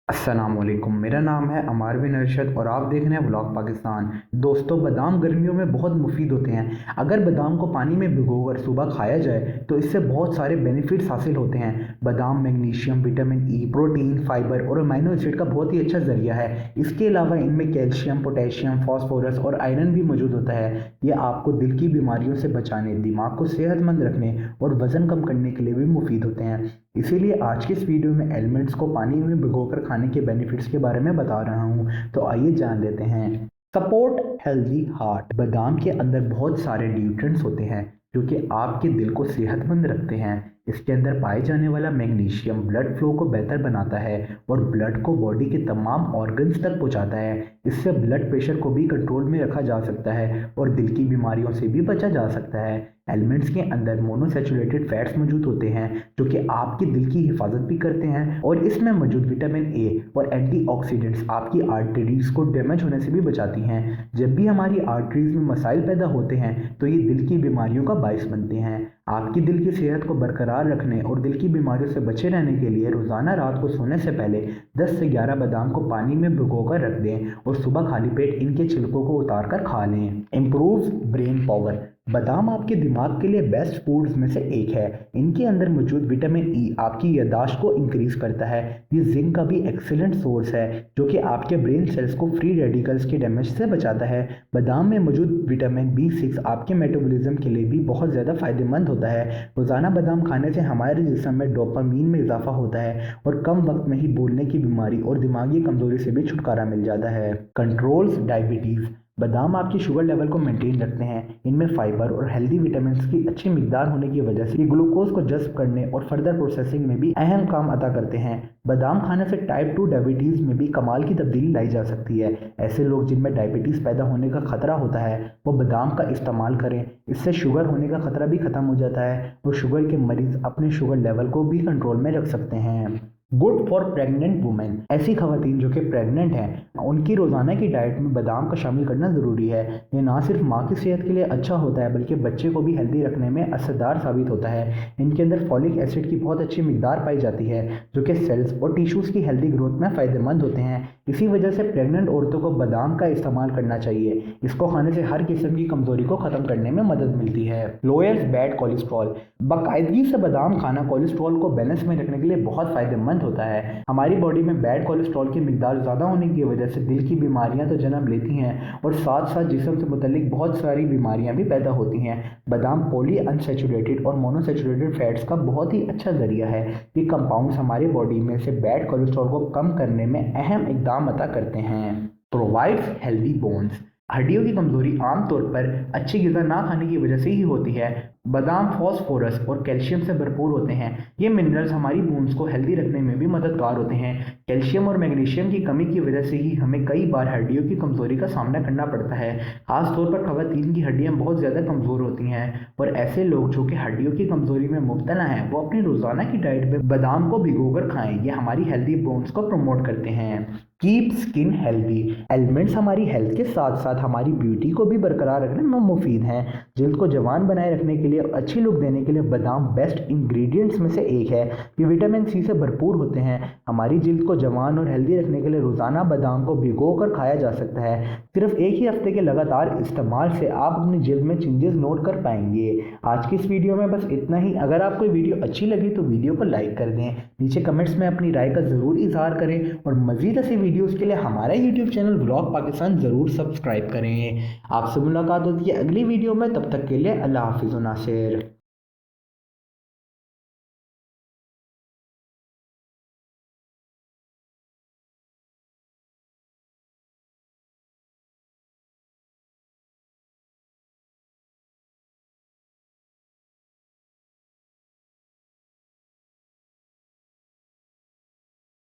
अस्सलामुअलैकुम। मेरा नाम है अमार बिन अरशद और आप देख रहे हैं व्लॉग पाकिस्तान। दोस्तों, बादाम गर्मियों में बहुत मुफीद होते हैं। अगर बादाम को पानी में भिगोकर सुबह खाया जाए तो इससे बहुत सारे बेनिफिट्स हासिल होते हैं। बादाम magnesium, vitamin E, protein, fibre और अमीनो एसिड का बहुत ही अच्छा जरिया है। इसके अलावा इनमें कैल्शियम, पोटेशियम, फास्फोरस और आयरन भी मौजूद होता है। यह आपको दिल की बीमारियों से बचाने, दिमाग को सेहतमंद रखने और वज़न कम करने के लिए भी मुफीद होते हैं। इसीलिए आज की इस वीडियो में एलिमेंट्स को पानी में भिगोकर खाने के बेनिफिट्स के बारे में बता रहा हूँ। तो आइए जान लेते हैं। Support healthy heart. बादाम के अंदर बहुत सारे न्यूट्रिएंट्स होते हैं जो कि आपके दिल को सेहतमंद रखते हैं। इसके अंदर पाए जाने वाला मैग्नीशियम ब्लड फ्लो को बेहतर बनाता है और ब्लड को बॉडी के तमाम ऑर्गन्स तक पहुंचाता है। इससे ब्लड प्रेशर को भी कंट्रोल में रखा जा सकता है और दिल की बीमारियों से भी बचा जा सकता है। एलिमेंट्स के अंदर मोनोसैचुरेटेड फैट्स मौजूद होते हैं जो कि आपके दिल की हिफाजत भी करते हैं और इसमें मौजूद विटामिन ए और एंटीऑक्सीडेंट्स आपकी आर्टरीज को डैमेज होने से भी बचाती हैं। जब भी हमारी आर्टरीज में मसाइल पैदा होते हैं तो ये दिल की बीमारियों का बायस बनते हैं। आपकी दिल की सेहत को बरकरार रखने और दिल की बीमारियों से बचे रहने के लिए रोज़ाना रात को सोने से पहले 10 से 11 बादाम को पानी में भिगोकर रख दें और सुबह खाली पेट इनके छिलकों को उतार कर खा लें। Improve brain power. बादाम आपके दिमाग के लिए बेस्ट फूड्स में से एक है। इनके अंदर मौजूद विटामिन ई आपकी याददाश्त को इंक्रीज करता है। ये जिंक का भी एक्सीलेंट सोर्स है जो कि आपके ब्रेन सेल्स को फ्री रेडिकल्स के डैमेज से बचाता है। बादाम में मौजूद विटामिन B6 आपके मेटाबॉलिज्म के लिए भी बहुत ज़्यादा फायदेमंद होता है। रोज़ाना बादाम खाने से हमारे जिस्म में डोपामीन में इजाफा होता है और कम वक्त में ही बोलने की बीमारी और दिमागी कमजोरी से भी छुटकारा मिल जाता है। Controls diabetes. बादाम आपकी शुगर लेवल को मेंटेन रखते हैं। इनमें फाइबर और हेल्दी विटामिन्स की अच्छी मिकदार होने की वजह से ये ग्लूकोज को जज़्ब करने और फर्दर प्रोसेसिंग में भी अहम काम अदा करते हैं। बादाम खाने से टाइप 2 डायबिटीज़ में भी कमाल की तब्दीली लाई जा सकती है। ऐसे लोग जिनमें डायबिटीज़ पैदा होने का खतरा होता है वो बादाम का इस्तेमाल करें। इससे शुगर होने का खतरा भी ख़त्म हो जाता है और शुगर के मरीज़ अपने शुगर लेवल को भी कंट्रोल में रख सकते हैं। Good for pregnant women. ऐसी खवातीन जो कि प्रेग्नेंट हैं उनकी रोज़ाना की डाइट में बादाम का शामिल करना ज़रूरी है। ये ना सिर्फ माँ की सेहत के लिए अच्छा होता है बल्कि बच्चे को भी हेल्दी रखने में असरदार साबित होता है। इनके अंदर फॉलिक एसिड की बहुत अच्छी मिकदार पाई जाती है जो कि सेल्स और टिश्यूज़ की हेल्दी ग्रोथ में फ़ायदेमंद होते हैं। इसी वजह से प्रेग्नेंट औरतों को बादाम का इस्तेमाल करना चाहिए। इसको खाने से हर किस्म की कमजोरी को ख़त्म करने में मदद मिलती है। Lowers bad cholesterol. बाकायदगी से बादाम खाना कोलेस्ट्रॉल को बैलेंस में रखने के लिए बहुत फ़ायदेमंद होता है। हमारी बॉडी में बैड कोलेस्ट्रॉल की मिकदार ज़्यादा होने की वजह से दिल की बीमारियां तो जन्म लेती हैं और साथ साथ जिस्म से मुतल्लिक बहुत सारी बीमारियां भी पैदा होती हैं। बादाम पॉली अनसैचुरेटेड और मोनोसैचुरेटेड फैट्स का बहुत ही अच्छा जरिया है। ये कंपाउंड्स हमारी बॉडी में से बैड कोलेस्ट्रॉल को कम करने में अहम इकदाम अदा करते हैं। Provides healthy bones. हड्डियों की कमजोरी आमतौर पर अच्छी ग़िज़ा ना खाने की वजह से ही होती है। बादाम फास्फोरस और कैल्शियम से भरपूर होते हैं। ये मिनरल्स हमारी बोन्स को हेल्दी रखने में भी मददगार होते हैं। कैल्शियम और मैग्नीशियम की कमी की वजह से ही हमें कई बार हड्डियों की कमजोरी का सामना करना पड़ता है। खास तौर पर खवातीन की हड्डियां बहुत ज़्यादा कमज़ोर होती हैं और ऐसे लोग जो कि हड्डियों की कमजोरी में मुब्तला हैं वो अपनी रोज़ाना की डाइट में बादाम को भिगोकर खाएं। ये हमारी हेल्दी बोन्स को प्रमोट करते हैं। Keep skin healthy. एलिमेंट्स हमारी हेल्थ के साथ साथ हमारी ब्यूटी को भी बरकरार रखने में मुफीद हैं। जल्द को जवान बनाए रखने के लिए अच्छी लुक देने के लिए बादाम बेस्ट इंग्रेडिएंट्स में से एक है। ये विटामिन सी से भरपूर होते हैं। हमारी जिल्द को जवान और हेल्दी रखने के लिए रोज़ाना बादाम को भिगोकर खाया जा सकता है। सिर्फ एक ही हफ्ते के लगातार इस्तेमाल से आप अपनी जिल्द में चेंजेस नोट कर पाएंगे। आज की इस वीडियो में बस इतना ही। अगर आपको वीडियो अच्छी लगी तो वीडियो को लाइक कर दें, नीचे कमेंट्स में अपनी राय का ज़रूर इजहार करें और मज़ीद ऐसी वीडियोज़ के लिए हमारा यूट्यूब चैनल व्लॉग पाकिस्तान ज़रूर सब्सक्राइब करें। आपसे मुलाकात होती है अगली वीडियो में। तब तक के लिए अल्लाह हाफिज़ नासिर।